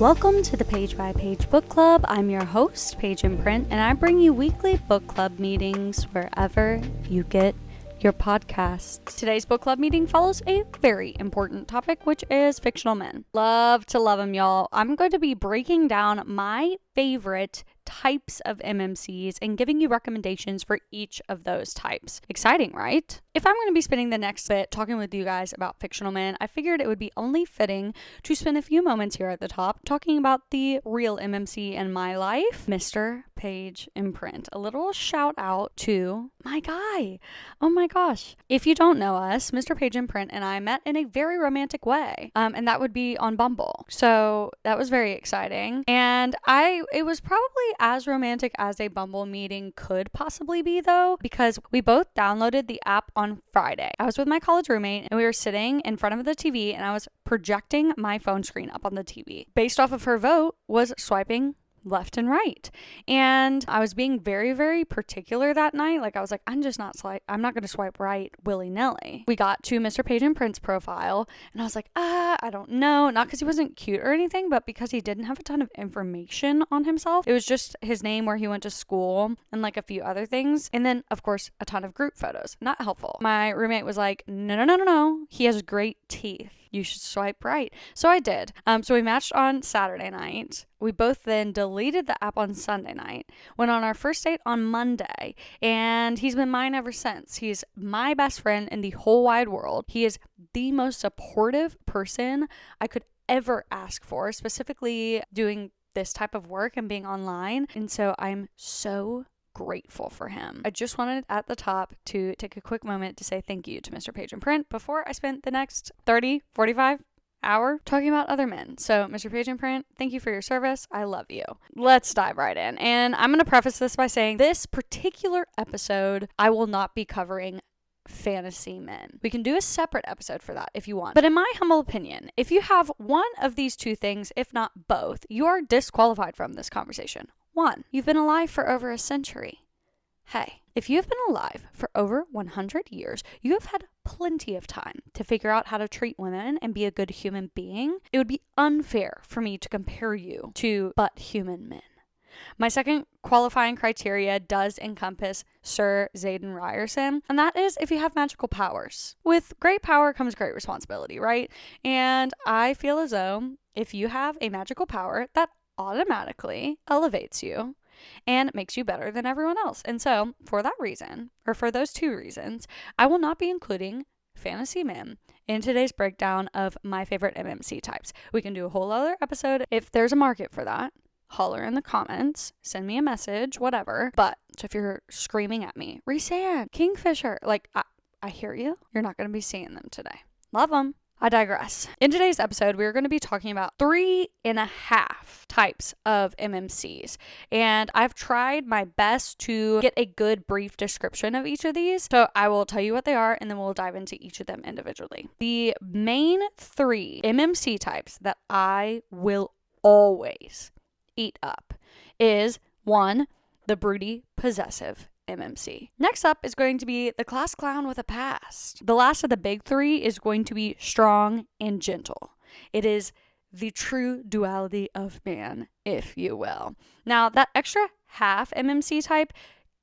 Welcome to the Page by Page Book Club. I'm your host, Paige in Print, and I bring you weekly book club meetings wherever you get your podcasts. Today's book club meeting follows a very important topic, which is fictional men. Love to love them, y'all. I'm going to be breaking down my favorite types of MMCs and giving you recommendations for each of those types. Exciting, right? If I'm going to be spending the next bit talking with you guys about fictional men, I figured it would be only fitting to spend a few moments here at the top talking about the real MMC in my life, Mr. Page in Print. A little shout out to my guy. Oh my gosh. If you don't know us, Mr. Page in Print and I met in a very romantic way, and that would be on Bumble. So that was very exciting. And it was probably as romantic as a Bumble meeting could possibly be, though, because we both downloaded the app on Friday. I was with my college roommate and we were sitting in front of the TV and I was projecting my phone screen up on the TV. Based off of her vote, was swiping left and right. And I was being very, very particular that night. Like I was like, I'm not going to swipe right willy-nilly. We got to Mr. Page and Print's profile and I was like, I don't know. Not because he wasn't cute or anything, but because he didn't have a ton of information on himself. It was just his name, where he went to school, and like a few other things. And then of course, a ton of group photos. Not helpful. My roommate was like, no. He has great teeth. You should swipe right. So I did. So we matched on Saturday night. We both then deleted the app on Sunday night, went on our first date on Monday, and he's been mine ever since. He's my best friend in the whole wide world. He is the most supportive person I could ever ask for, specifically doing this type of work and being online. And so I'm so grateful for him. I just wanted at the top to take a quick moment to say thank you to Mr. Page in Print before I spent the next 45 hour talking about other men. So Mr. Page in Print, thank you for your service. I love you. Let's dive right in. And I'm going to preface this by saying this particular episode, I will not be covering fantasy men. We can do a separate episode for that if you want. But in my humble opinion, if you have one of these two things, if not both, you are disqualified from this conversation. 1, you've been alive for over a century. Hey, if you've been alive for over 100 years, you have had plenty of time to figure out how to treat women and be a good human being. It would be unfair for me to compare you to but human men. My second qualifying criteria does encompass Sir Zayden Ryerson, and that is if you have magical powers. With great power comes great responsibility, right? And I feel as though if you have a magical power, that automatically elevates you and makes you better than everyone else. And so for that reason, or for those two reasons, I will not be including fantasy men in today's breakdown of my favorite MMC types. We can do a whole other episode if there's a market for that. Holler in the comments, send me a message, whatever. But so if you're screaming at me, Rhysand, Kingfisher, like I hear you. You're not going to be seeing them today. Love them. I digress. In today's episode, we're going to be talking about 3.5 types of MMCs. And I've tried my best to get a good brief description of each of these. So I will tell you what they are and then we'll dive into each of them individually. The main 3 MMC types that I will always eat up is 1, the broody possessive MMC. Next up is going to be the class clown with a past. The last of the big 3 is going to be strong and gentle. It is the true duality of man, if you will. Now, that extra half MMC type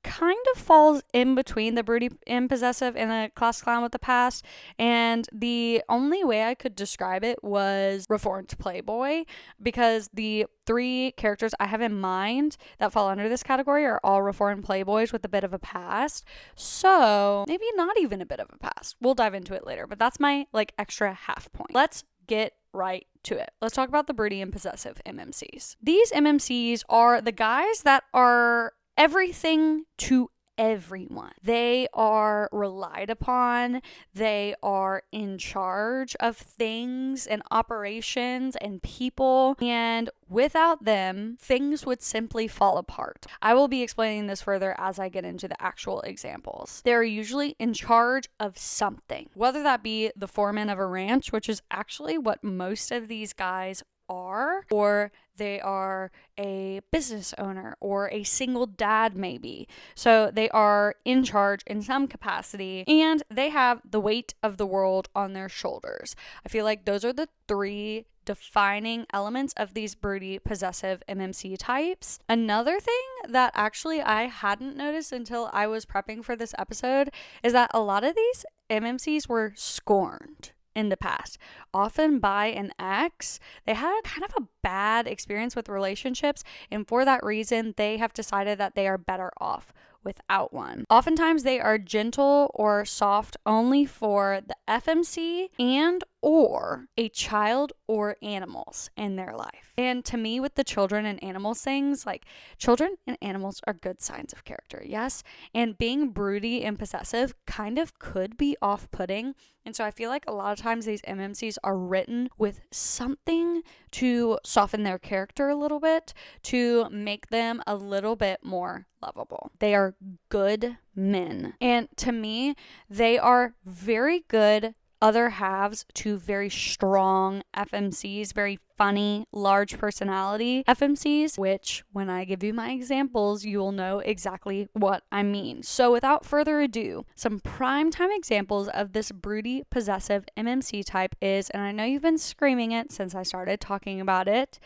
kind of falls in between the broody and possessive and the class clown with the past, and the only way I could describe it was reformed playboy, because the 3 characters I have in mind that fall under this category are all reformed playboys with a bit of a past. So maybe not even a bit of a past. We'll dive into it later, but that's my extra half point. Let's get right to it. Let's talk about the broody and possessive MMCs. These MMCs are the guys that are everything to everyone. They are relied upon. They are in charge of things and operations and people. And without them, things would simply fall apart. I will be explaining this further as I get into the actual examples. They're usually in charge of something, whether that be the foreman of a ranch, which is actually what most of these guys are, or they are a business owner or a single dad maybe. So they are in charge in some capacity and they have the weight of the world on their shoulders. I feel like those are the 3 defining elements of these broody, possessive MMC types. Another thing that actually I hadn't noticed until I was prepping for this episode is that a lot of these MMCs were scorned in the past, often by an ex. They had kind of a bad experience with relationships, and for that reason, they have decided that they are better off without one. Oftentimes, they are gentle or soft only for the FMC and or a child or animals in their life. And to me, with the children and animals things, like children and animals are good signs of character, yes? And being broody and possessive kind of could be off-putting. And so I feel like a lot of times these MMCs are written with something to soften their character a little bit, to make them a little bit more lovable. They are good men. And to me, they are very good other halves to very strong FMCs, very funny, large personality FMCs, which when I give you my examples, you will know exactly what I mean. So without further ado, some primetime examples of this broody, possessive MMC type is, and I know you've been screaming it since I started talking about it,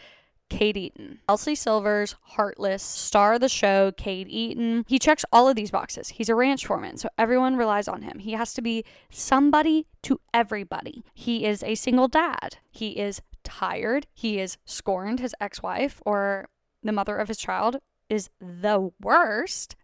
Cade Eaton. Elsie Silver's heartless star of the show, Cade Eaton. He checks all of these boxes. He's a ranch foreman, so everyone relies on him. He has to be somebody to everybody. He is a single dad. He is tired. He is scorned. His ex-wife or the mother of his child is the worst.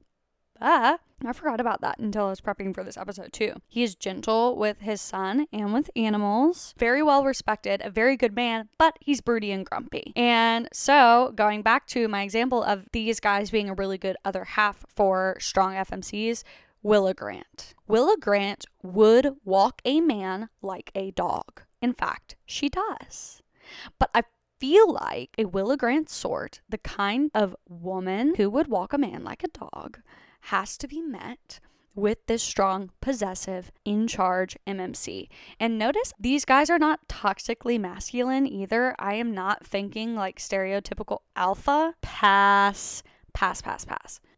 I forgot about that until I was prepping for this episode too. He is gentle with his son and with animals. Very well respected, a very good man, but he's broody and grumpy. And so going back to my example of these guys being a really good other half for strong FMCs, Willa Grant. Willa Grant would walk a man like a dog. In fact, she does. But I feel like a Willa Grant sort, the kind of woman who would walk a man like a dog, has to be met with this strong, possessive, in charge MMC. And notice these guys are not toxically masculine either. I am not thinking like stereotypical alpha. Pass.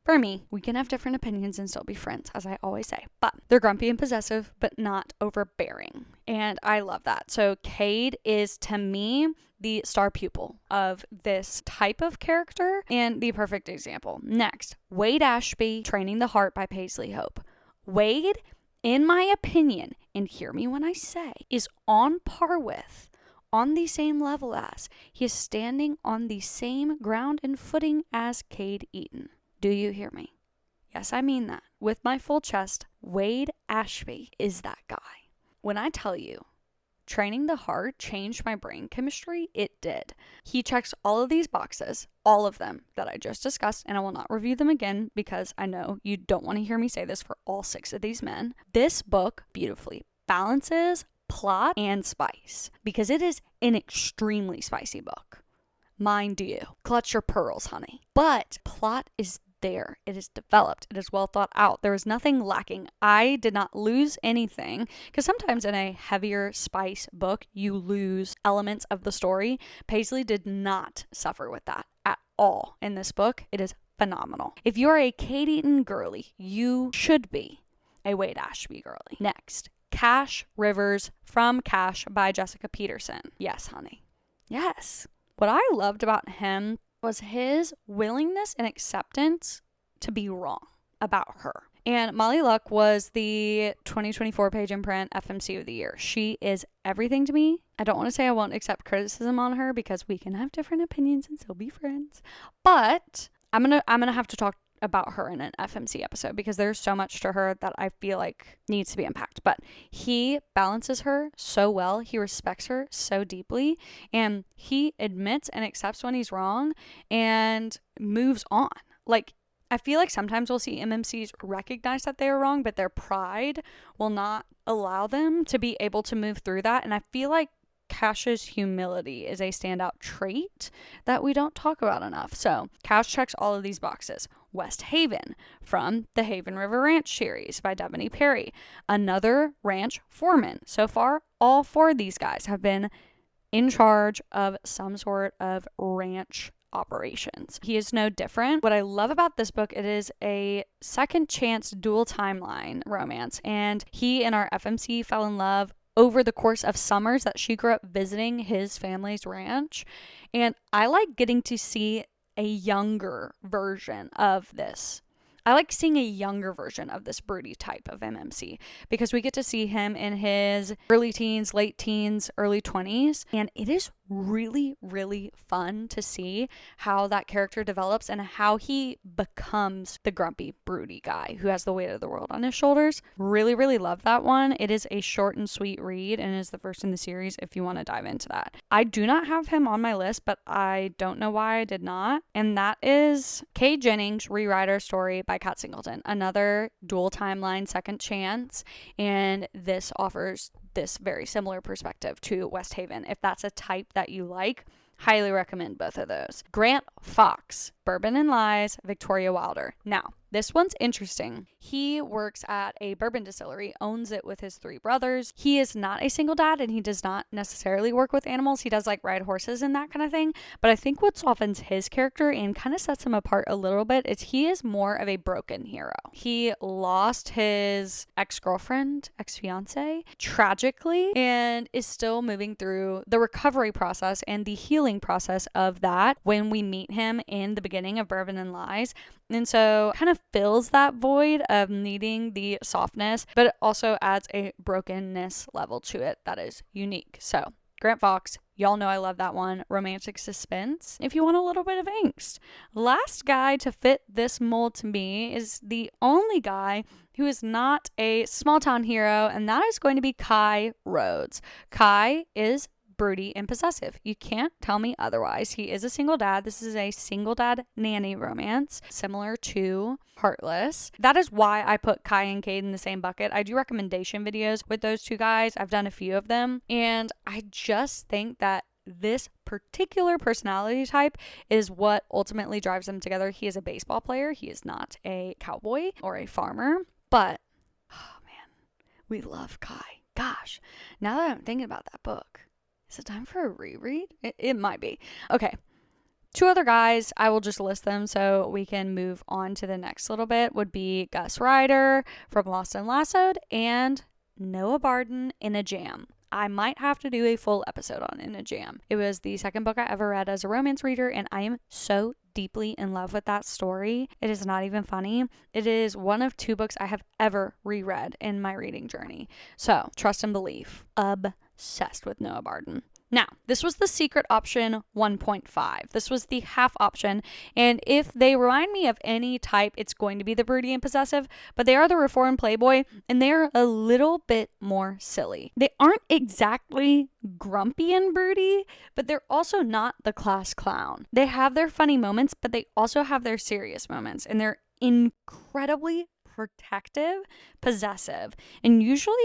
For me, we can have different opinions and still be friends, as I always say. But they're grumpy and possessive, but not overbearing. And I love that. So Cade is, to me, the star pupil of this type of character and the perfect example. Next, Wade Ashby, Training the Heart by Paisley Hope. Wade, in my opinion, and hear me when I say, is on par with, on the same level as, he is standing on the same ground and footing as Cade Eaton. Do you hear me? Yes, I mean that. With my full chest, Wade Ashby is that guy. When I tell you, Training the Heart changed my brain chemistry, it did. He checks all of these boxes, all of them that I just discussed, and I will not review them again because I know you don't want to hear me say this for all 6 of these men. This book beautifully balances plot and spice because it is an extremely spicy book. Mind you, clutch your pearls, honey. But plot is there. It is developed. It is well thought out. There is nothing lacking. I did not lose anything because sometimes in a heavier spice book, you lose elements of the story. Paisley did not suffer with that at all in this book. It is phenomenal. If you are a Cade Eaton girly, you should be a Wade Ashby girly. Next, Cash Rivers from Cash by Jessica Peterson. Yes, honey. Yes. What I loved about him was his willingness and acceptance to be wrong about her. And Molly Luck was the 2024 Page Imprint FMC of the year. She is everything to me. I don't want to say I won't accept criticism on her because we can have different opinions and still be friends. But I'm gonna have to talk about her in an FMC episode because there's so much to her that I feel like needs to be unpacked. But he balances her so well. He respects her so deeply, and he admits and accepts when he's wrong and moves on. Like, I feel like sometimes we'll see MMCs recognize that they are wrong, but their pride will not allow them to be able to move through that. And I feel like Cash's humility is a standout trait that we don't talk about enough. So Cash checks all of these boxes. West Haven from the Haven River Ranch series by Devony Perry. Another ranch foreman. So far, all 4 of these guys have been in charge of some sort of ranch operations. He is no different. What I love about this book, it is a second chance dual timeline romance, and he and our FMC fell in love over the course of summers that she grew up visiting his family's ranch. And I like getting to see a younger version of this. I like seeing a younger version of this broody type of MMC because we get to see him in his early teens, late teens, early 20s. And it is really, really fun to see how that character develops and how he becomes the grumpy, broody guy who has the weight of the world on his shoulders. Really, really love that one. It is a short and sweet read and is the first in the series if you want to dive into that. I do not have him on my list, but I don't know why I did not. And that is Kay Jennings' Rewriter Story by Kat Singleton. Another dual timeline second chance. And this offers this very similar perspective to West Haven. If that's a type that you like, highly recommend both of those. Grant Fox, Bourbon and Lies, Victoria Wilder. Now, this one's interesting. He works at a bourbon distillery, owns it with his 3 brothers. He is not a single dad and he does not necessarily work with animals. He does like ride horses and that kind of thing. But I think what softens his character and kind of sets him apart a little bit is he is more of a broken hero. He lost his ex-girlfriend, ex-fiance, tragically, and is still moving through the recovery process and the healing process of that when we meet him in the beginning of Bourbon and Lies. And so kind of fills that void of needing the softness, but it also adds a brokenness level to it that is unique. So Grant Fox, y'all know I love that one. Romantic suspense if you want a little bit of angst. Last guy to fit this mold to me is the only guy who is not a small town hero, and that is going to be Kai Rhodes. Kai is broody and possessive. You can't tell me otherwise. He is a single dad. This is a single dad nanny romance, similar to Heartless. That is why I put Kai and Cade in the same bucket. I do recommendation videos with those two guys. I've done a few of them, and I just think that this particular personality type is what ultimately drives them together. He is a baseball player. He is not a cowboy or a farmer, but oh man, we love Kai. Gosh, now that I'm thinking about that book, is it time for a reread? It might be. Okay. 2 other guys, I will just list them so we can move on to the next little bit, would be Gus Ryder from Lost and Lassoed and Noah Barden in a Jam. I might have to do a full episode on In a Jam. It was the second book I ever read as a romance reader, and I am so deeply in love with that story. It is not even funny. It is one of 2 books I have ever reread in my reading journey. So, Trust and Belief. Obsessed with Noah Barden. Now, this was the secret option 1.5. This was the half option, and if they remind me of any type, it's going to be the broody and possessive, but they are the reformed playboy, and they're a little bit more silly. They aren't exactly grumpy and broody, but they're also not the class clown. They have their funny moments, but they also have their serious moments, and they're incredibly protective, possessive, and usually,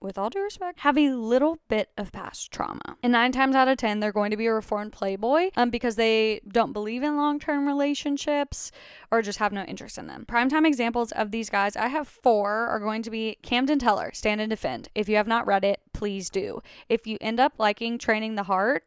with all due respect, have a little bit of past trauma. And 9 times out of 10, they're going to be a reformed playboy because they don't believe in long-term relationships or just have no interest in them. Primetime examples of these guys, I have 4, are going to be Camden Teller, Stand and Defend. If you have not read it, please do. If you end up liking Training the Heart,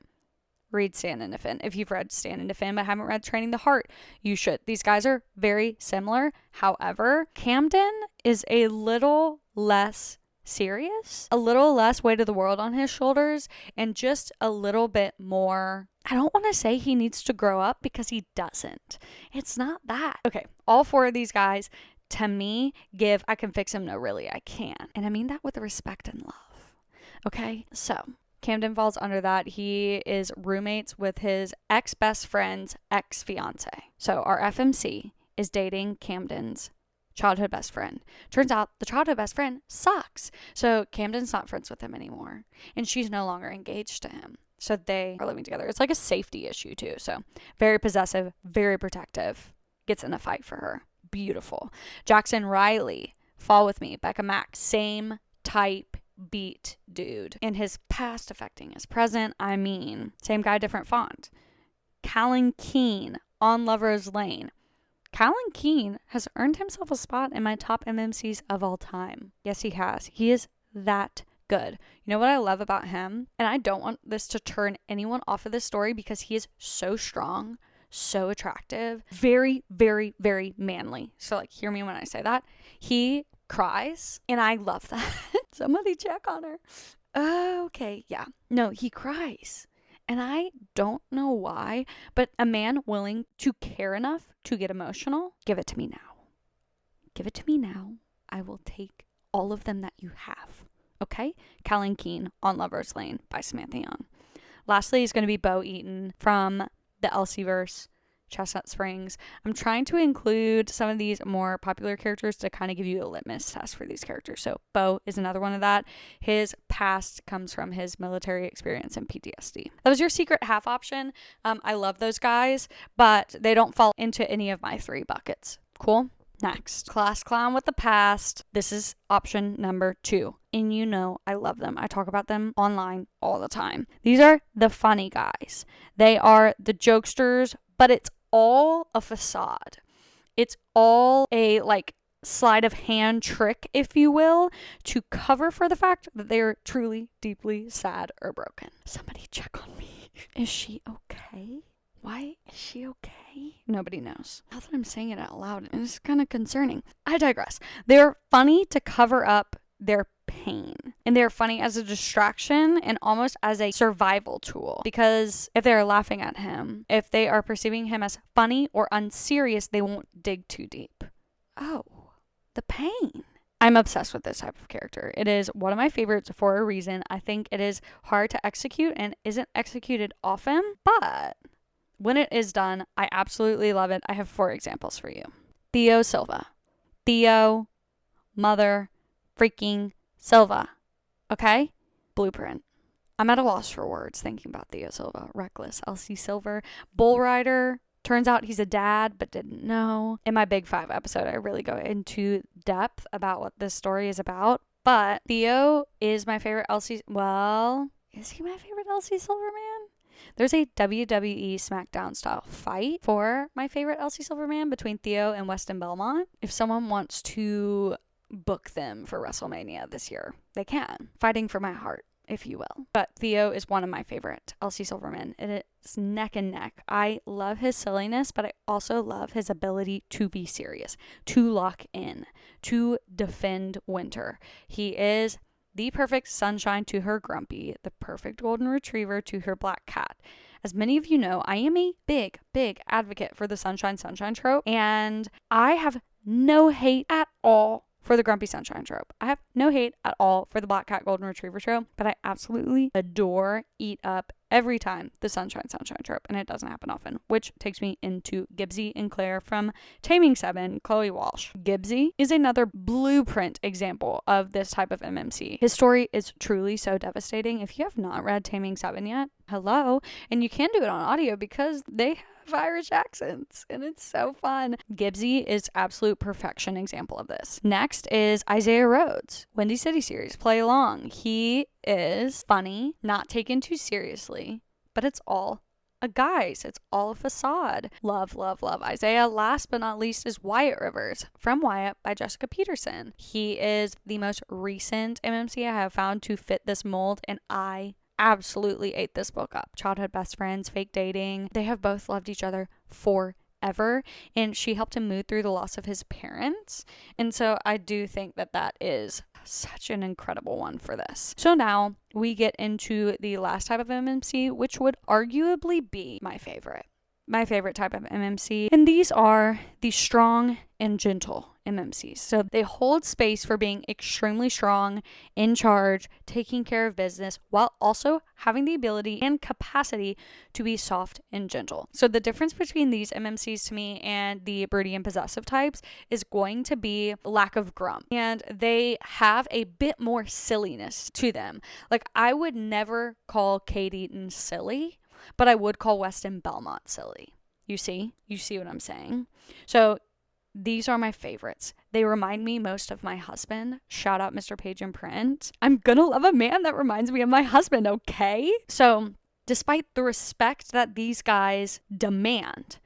read Stand and Defend. If you've read Stand and Defend but haven't read Training the Heart, you should. These guys are very similar. However, Camden is a little less serious, a little less weight of the world on his shoulders, and just a little bit more, I don't want to say he needs to grow up because he doesn't. It's not that. Okay, all 4 of these guys, to me, give I can fix him, no really I can't. And I mean that with respect and love. Okay, so Camden falls under that. He is roommates with his ex-best friend's ex-fiance. So our FMC is dating Camden's childhood best friend. Turns out the childhood best friend sucks. So Camden's not friends with him anymore. And she's no longer engaged to him. So they are living together. It's like a safety issue too. So very possessive, very protective. Gets in a fight for her. Beautiful. Jackson Riley, Fall With Me, Becca Mack, same type beat dude. And his past affecting his present. I mean, same guy, different font. Callan Keene, On Lover's Lane. Callan Keene has earned himself a spot in my top MMCs of all time. Yes, he has. He is that good. You know what I love about him? And I don't want this to turn anyone off of this story because he is so strong, so attractive, very, very, very manly. So like, hear me when I say that. He cries, and I love that. Somebody check on her. Okay, yeah. No, he cries. And I don't know why, but a man willing to care enough to get emotional, give it to me now. Give it to me now. I will take all of them that you have. Okay? Callan Keen on Lover's Lane by Samantha Young. Lastly is going to be Bo Eaton from the Elsieverse, Chestnut Springs. I'm trying to include some of these more popular characters to kind of give you a litmus test for these characters. So Bo is another one of that. His past comes from his military experience and PTSD. That was your secret half option. I love those guys, but they don't fall into any of my 3 buckets. Cool? Next, class clown with the past. This is option number 2. And you know I love them. I talk about them online all the time. These are the funny guys. They are the jokesters, but it's all a facade. It's all a sleight of hand trick, if you will, to cover for the fact that they're truly, deeply sad or broken. Somebody check on me. Is she okay? Why is she okay? Nobody knows. Now that I'm saying it out loud, it's kind of concerning. I digress. They're funny to cover up their pain. And they're funny as a distraction and almost as a survival tool. Because if they're laughing at him, if they are perceiving him as funny or unserious, they won't dig too deep. Oh, the pain. I'm obsessed with this type of character. It is one of my favorites for a reason. I think it is hard to execute and isn't executed often, but when it is done, I absolutely love it. I have 4 examples for you. Theo Silva. Theo, mother, freaking Silva. Okay? Blueprint. I'm at a loss for words thinking about Theo Silva. Reckless. Elsie Silver. Bull rider. Turns out he's a dad, but didn't know. In my Big 5 episode, I really go into depth about what this story is about. But Theo is my favorite Elsie. Well, is he my favorite Elsie Silverman? There's a WWE SmackDown style fight for my favorite Elsie Silverman between Theo and Weston Belmont. If someone wants to book them for WrestleMania this year, they can. Fighting for my heart, if you will. But Theo is one of my favorite Elsie Silverman. It is neck and neck. I love his silliness, but I also love his ability to be serious, to lock in, to defend Winter. He is the perfect sunshine to her grumpy, the perfect golden retriever to her black cat. As many of you know, I am a big, big advocate for the sunshine trope, and I have no hate at all for the grumpy sunshine trope. I have no hate at all for the black cat golden retriever trope, but I absolutely adore, eat up every time the sunshine trope, and it doesn't happen often, which takes me into Gibbsy and Claire from Taming 7, Chloe Walsh. Gibbsy is another blueprint example of this type of MMC. His story is truly so devastating. If you have not read Taming 7 yet, hello, and you can do it on audio because they have Irish accents and it's so fun. Gibbsy is absolute perfection example of this. Next is Isaiah Rhodes, Windy City series, Play Along. He is funny, not taken too seriously, but it's all a guise. It's all a facade. Love, love, love Isaiah. Last but not least is Wyatt Rivers from Wyatt by Jessica Peterson. He is the most recent MMC I have found to fit this mold, and I absolutely ate this book up. Childhood best friends, fake dating. They have both loved each other forever, and she helped him move through the loss of his parents. And so I do think that that is such an incredible one for this. So now we get into the last type of MMC, which would arguably be my favorite type of MMC. And these are the strong and gentle MMCs. So they hold space for being extremely strong, in charge, taking care of business, while also having the ability and capacity to be soft and gentle. So the difference between these MMCs to me and the broody and possessive types is going to be lack of grump. And they have a bit more silliness to them. Like, I would never call Kate Eaton silly, but I would call Weston Belmont silly. You see what I'm saying? So these are my favorites. They remind me most of my husband. Shout out Mr. Page and Print. I'm gonna love a man that reminds me of my husband, okay? So despite the respect that these guys demand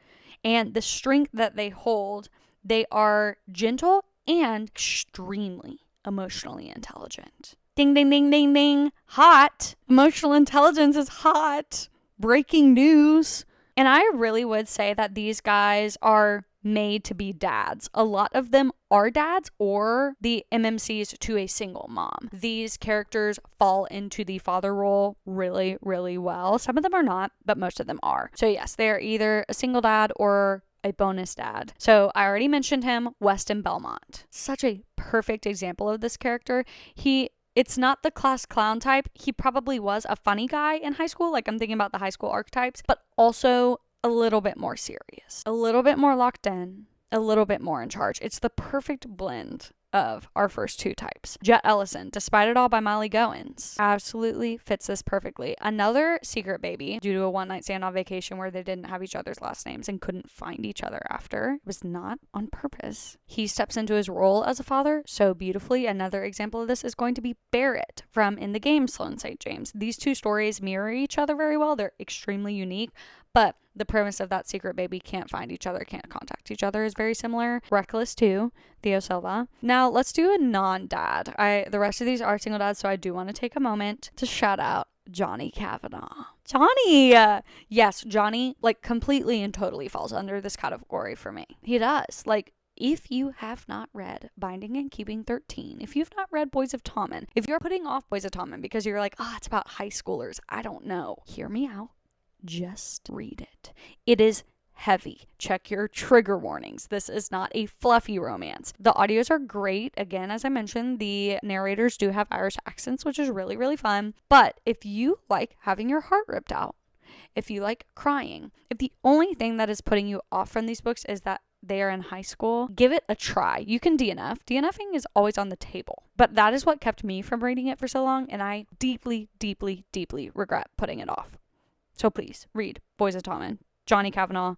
and the strength that they hold, they are gentle and extremely emotionally intelligent. Ding, ding, ding, ding, ding. Hot. Emotional intelligence is hot. Breaking news. And I really would say that these guys are made to be dads. A lot of them are dads or the MMCs to a single mom. These characters fall into the father role really, really well. Some of them are not, but most of them are. So yes, they are either a single dad or a bonus dad. So I already mentioned him, Weston Belmont. Such a perfect example of this character. It's not the class clown type. He probably was a funny guy in high school. Like, I'm thinking about the high school archetypes, but also a little bit more serious, a little bit more locked in, a little bit more in charge. It's the perfect blend of our first two types. Jet Ellison, Despite It All by Molly Goins, absolutely fits this perfectly. Another secret baby due to a one-night stand on vacation where they didn't have each other's last names and couldn't find each other after. It was not on purpose. He steps into his role as a father so beautifully. Another example of this is going to be Barrett from In the Game, Sloan St. James. These two stories mirror each other very well. They're extremely unique, but the premise of that secret baby can't find each other, can't contact each other is very similar. Reckless too, Theo Silva. Now let's do a non-dad. The rest of these are single dads, so I do want to take a moment to shout out Johnny Kavanaugh. Johnny! Yes, Johnny, like, completely and totally falls under this category for me. He does. Like, if you have not read Binding and Keeping 13, if you've not read Boys of Tommen, if you're putting off Boys of Tommen because you're like, it's about high schoolers, I don't know. Hear me out. Just read it. It is heavy. Check your trigger warnings. This is not a fluffy romance. The audios are great. Again, as I mentioned, the narrators do have Irish accents, which is really, really fun. But if you like having your heart ripped out, if you like crying, if the only thing that is putting you off from these books is that they are in high school, give it a try. You can DNF. DNFing is always on the table. But that is what kept me from reading it for so long, and I deeply, deeply, deeply regret putting it off. So please, read Boys of Tommen. Johnny Kavanaugh,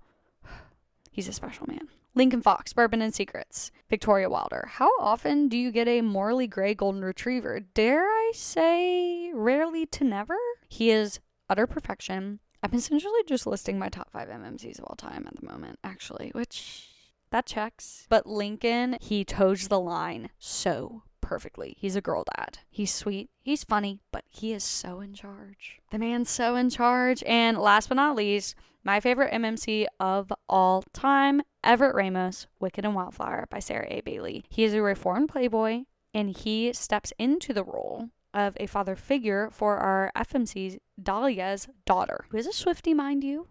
he's a special man. Lincoln Fox, Bourbon and Secrets. Victoria Wilder. How often do you get a morally gray golden retriever? Dare I say rarely to never? He is utter perfection. I'm essentially just listing my top 5 MMCs of all time at the moment, actually, which that checks. But Lincoln, he toes the line so perfectly. He's a girl dad. He's sweet. He's funny, but he is so in charge. The man's so in charge. And last but not least, my favorite MMC of all time, Everett Ramos, Wicked and Wildflower by Sarah A. Bailey. He is a reformed playboy, and he steps into the role of a father figure for our FMC, Dahlia's daughter, who is a Swiftie, mind you,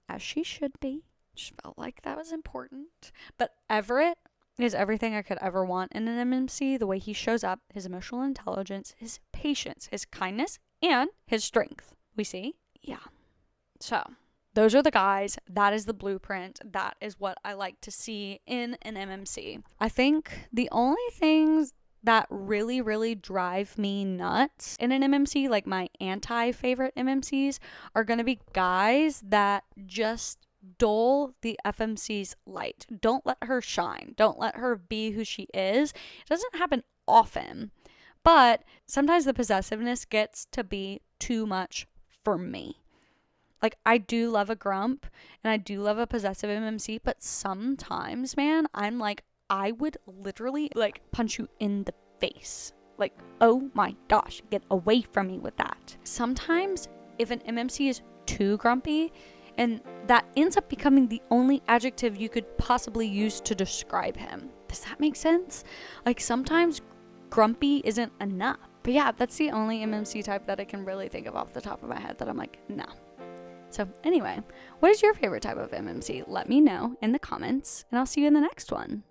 as she should be. Just felt like that was important. But Everett is everything I could ever want in an MMC. The way he shows up, his emotional intelligence, his patience, his kindness, and his strength. We see? Yeah. So, those are the guys. That is the blueprint. That is what I like to see in an MMC. I think the only things that really, really drive me nuts in an MMC, like my anti-favorite MMCs, are going to be guys that just dull the FMC's light. Don't let her shine. Don't let her be who she is. It doesn't happen often, but sometimes the possessiveness gets to be too much for me. Like, I do love a grump and I do love a possessive MMC, but sometimes, man, I'm like, I would literally like punch you in the face. Like, oh my gosh, get away from me with that. Sometimes if an MMC is too grumpy, and that ends up becoming the only adjective you could possibly use to describe him. Does that make sense? Like, sometimes grumpy isn't enough. But yeah, that's the only MMC type that I can really think of off the top of my head that I'm like, no. So anyway, what is your favorite type of MMC? Let me know in the comments, and I'll see you in the next one.